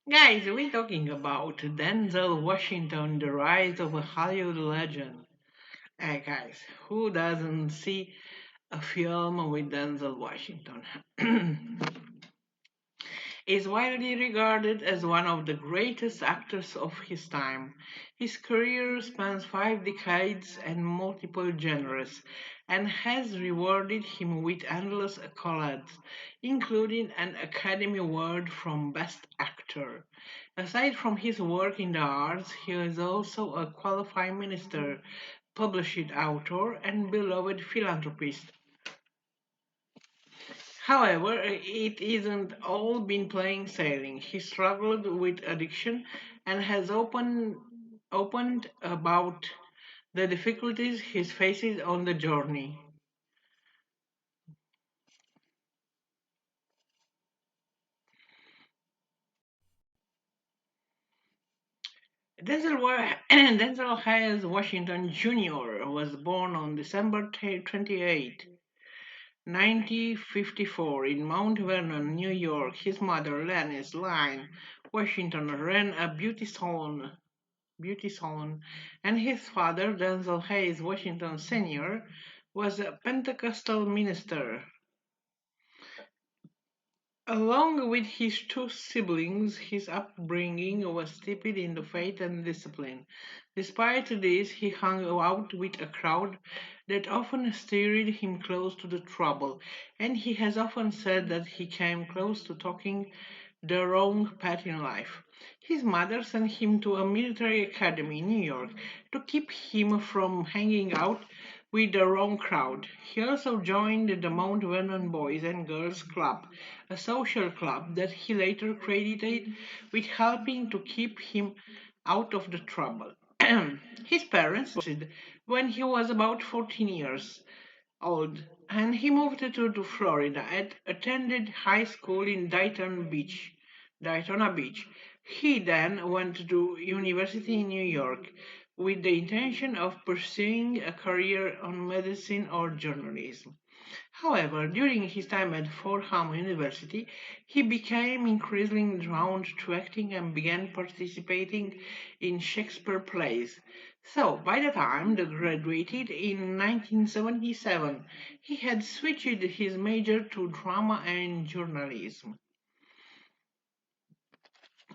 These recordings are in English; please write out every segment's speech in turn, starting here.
Guys, we're talking about Denzel Washington, the rise of a Hollywood legend. Hey guys, who doesn't see a film with Denzel Washington? Is widely regarded as one of the greatest actors of his time. His career spans 5 decades and multiple genres, and has rewarded him with endless accolades, including an Academy Award for Best Actor. Aside from his work in the arts, he is also a qualified minister, published author, and beloved philanthropist. However, it isn't all been plain sailing. He struggled with addiction and has opened about the difficulties he faces on the journey. Denzel Hayes Washington Jr. was born on December 28, 1954, in Mount Vernon, New York. His mother, Lannis Lynn Washington, ran a beauty salon, and his father, Denzel Hayes Washington Sr., was a Pentecostal minister. Along with his two siblings, his upbringing was steeped in the faith and discipline. Despite this, he hung out with a crowd that often steered him close to the trouble, and he has often said that he came close to taking the wrong path in life. His mother sent him to a military academy in New York to keep him from hanging out with the wrong crowd. He also joined the Mount Vernon Boys and Girls Club, a social club that he later credited with helping to keep him out of the trouble. His parents divorced when he was about 14 years old, and he moved to Florida and attended high school in Daytona Beach. He then went to university in New York with the intention of pursuing a career on medicine or journalism. However, during his time at Fordham University, he became increasingly drawn to acting and began participating in Shakespeare plays. So, by the time he graduated in 1977, he had switched his major to drama and journalism.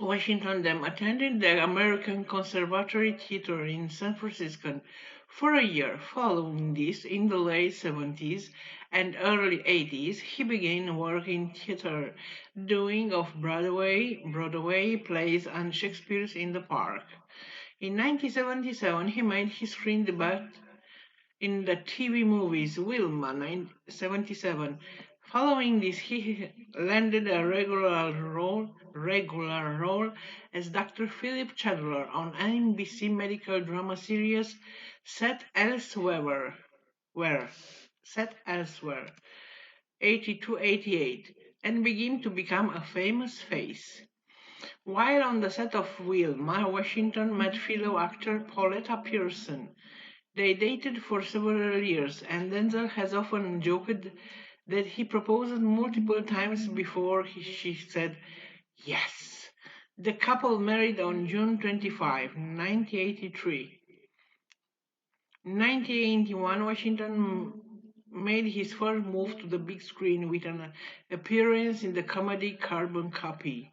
Washington then attended the American Conservatory Theater in San Francisco for a year. Following this, in the late 70s and early 80s, he began work in theater, doing off Broadway plays and Shakespeare's in the Park. In 1977, he made his screen debut in the TV movies Wilma 1977. Following this, he landed a regular role as Dr. Philip Chandler on NBC medical drama series Set Elsewhere, where Set Elsewhere 82-88, and began to become a famous face. While on the set of Wilma, Washington met fellow actor Pauletta Pearson. They dated for several years, and Denzel has often joked that he proposed multiple times before she said yes. The couple married on June 25, 1983. In 1981, Washington made his first move to the big screen with an appearance in the comedy Carbon Copy.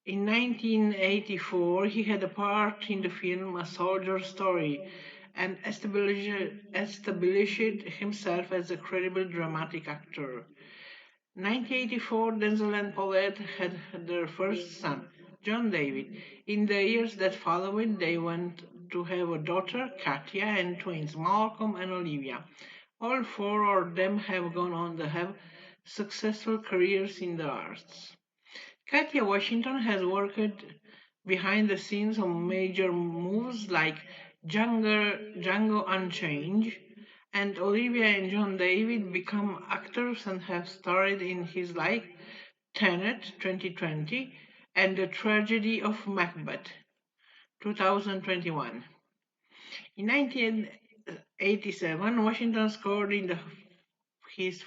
In 1984, he had a part in the film A Soldier's Story and established himself as a credible dramatic actor. 1984, Denzel and Paulette had their first son, John David. In the years that followed, they went to have a daughter, Katia, and twins, Malcolm and Olivia. All four of them have gone on to have successful careers in the arts. Katia Washington has worked behind the scenes on major moves like Django Unchained, and Olivia and John David become actors and have starred in his like Tenet 2020 and The Tragedy of Macbeth 2021. In 1987, Washington scored in his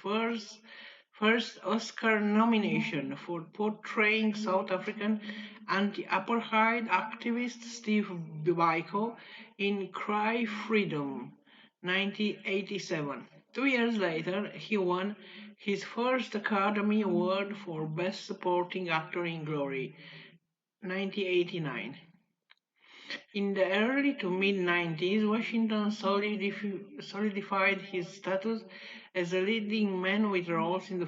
first Oscar nomination for portraying South African anti-apartheid activist Steve Biko in Cry Freedom, 1987. 2 years later, he won his first Academy Award for Best Supporting Actor in Glory, 1989. In the early to mid 90s, Washington solidified his status as a leading man with roles in the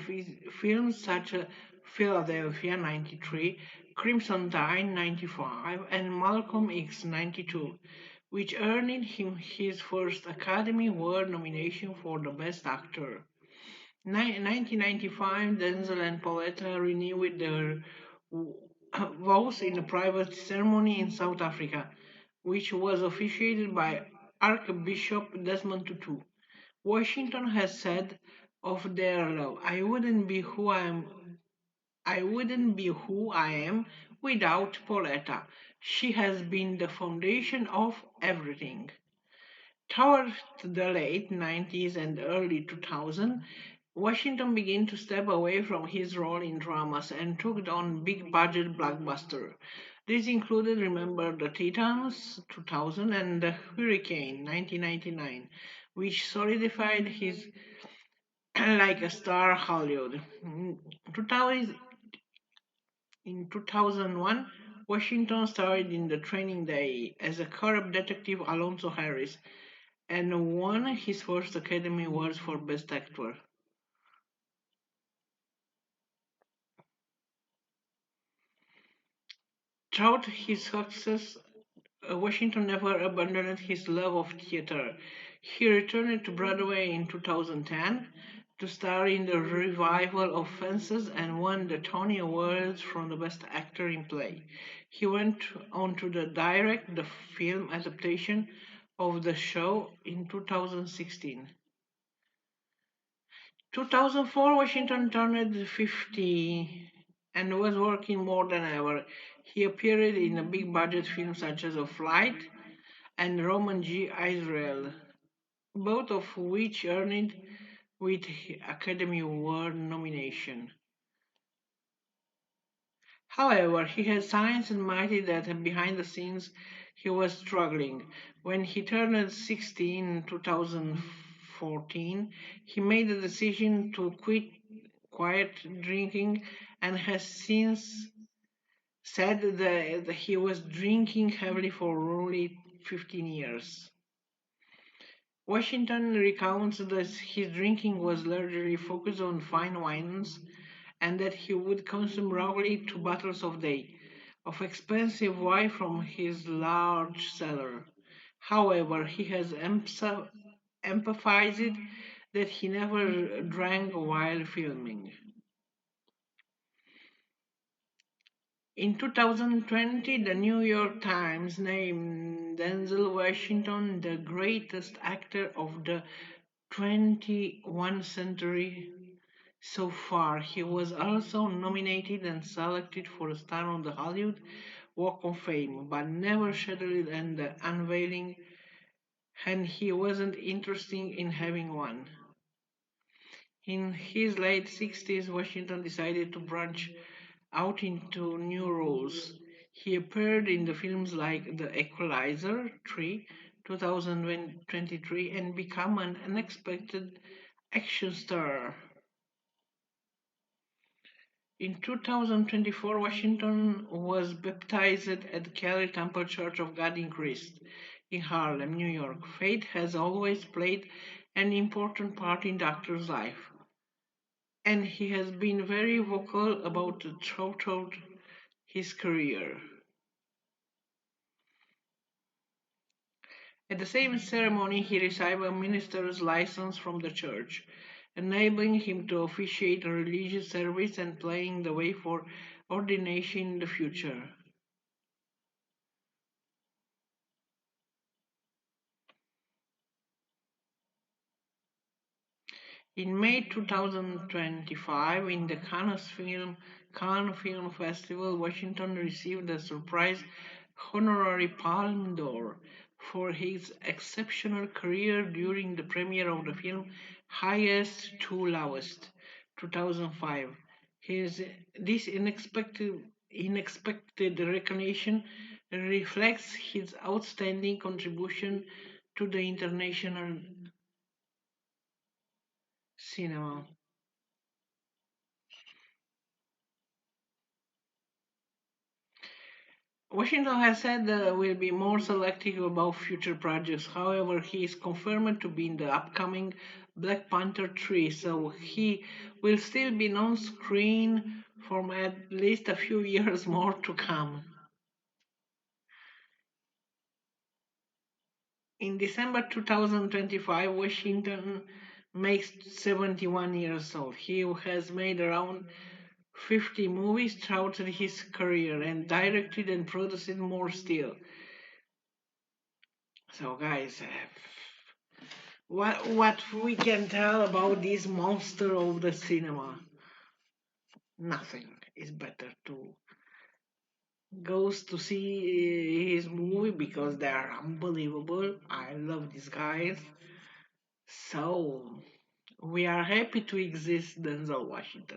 films such as Philadelphia 93, Crimson Tide 95, and Malcolm X 92, which earned him his first Academy Award nomination for the Best Actor. 1995, Denzel and Pauletta renewed their vows in a private ceremony in South Africa, which was officiated by Archbishop Desmond Tutu. Washington has said of their love, I wouldn't be who I am without Pauletta. She has been the foundation of everything. Toward the late 90s and early 2000s, Washington began to step away from his role in dramas and took on big budget blockbusters. These included Remember the Titans 2000 and The Hurricane 1999, which solidified his like a star Hollywood. 2000 In 2001, Washington starred in The Training Day as a corrupt detective Alonzo Harris and won his first Academy Awards for Best Actor. Throughout his success, Washington never abandoned his love of theater. He returned to Broadway in 2010 to star in the revival of Fences and won the Tony Awards for the Best Actor in Play. He went on to direct the film adaptation of the show in 2016. 2004, Washington turned 50 and was working more than ever. He appeared in a big budget films such as A Flight and Roman G. Israel, both of which earned with Academy Award nomination. However, he has since admitted that behind the scenes he was struggling. When he turned 60 in 2014, he made the decision to quit quiet drinking and has since said that he was drinking heavily for only 15 years. Washington recounts that his drinking was largely focused on fine wines and that he would consume roughly 2 bottles of day of expensive wine from his large cellar. However, he has emphasized that he never drank while filming. In 2020, the New York Times named Denzel Washington the greatest actor of the 21st century so far. He was also nominated and selected for a star on the Hollywood Walk of Fame, but never scheduled an unveiling, and he wasn't interested in having one. In his late 60s, Washington decided to branch out into new roles. He appeared in the films like The Equalizer 3, 2023, and became an unexpected action star. In 2024, Washington was baptized at the Calvary Temple Church of God in Christ in Harlem, New York. Faith has always played an important part in the actor's life, and he has been very vocal about it throughout his career. At the same ceremony, he received a minister's license from the church, enabling him to officiate a religious service and paving the way for ordination in the future. In May 2025, in the Cannes Film Festival, Washington received a surprise honorary Palme d'Or for his exceptional career during the premiere of the film Highest to Lowest. 2005. His this unexpected recognition reflects his outstanding contribution to the international cinema. Washington has said that will be more selective about future projects. However, he is confirmed to be in the upcoming Black Panther 3, so he will still be on screen for at least a few years more to come. In December 2025, Washington makes 71 years old. He has made around 50 movies throughout his career and directed and produced more still. So, guys, what we can tell about this monster of the cinema? Nothing is better to goes to see his movie because they are unbelievable. I love these guys. So we are happy to exist, Denzel Washington.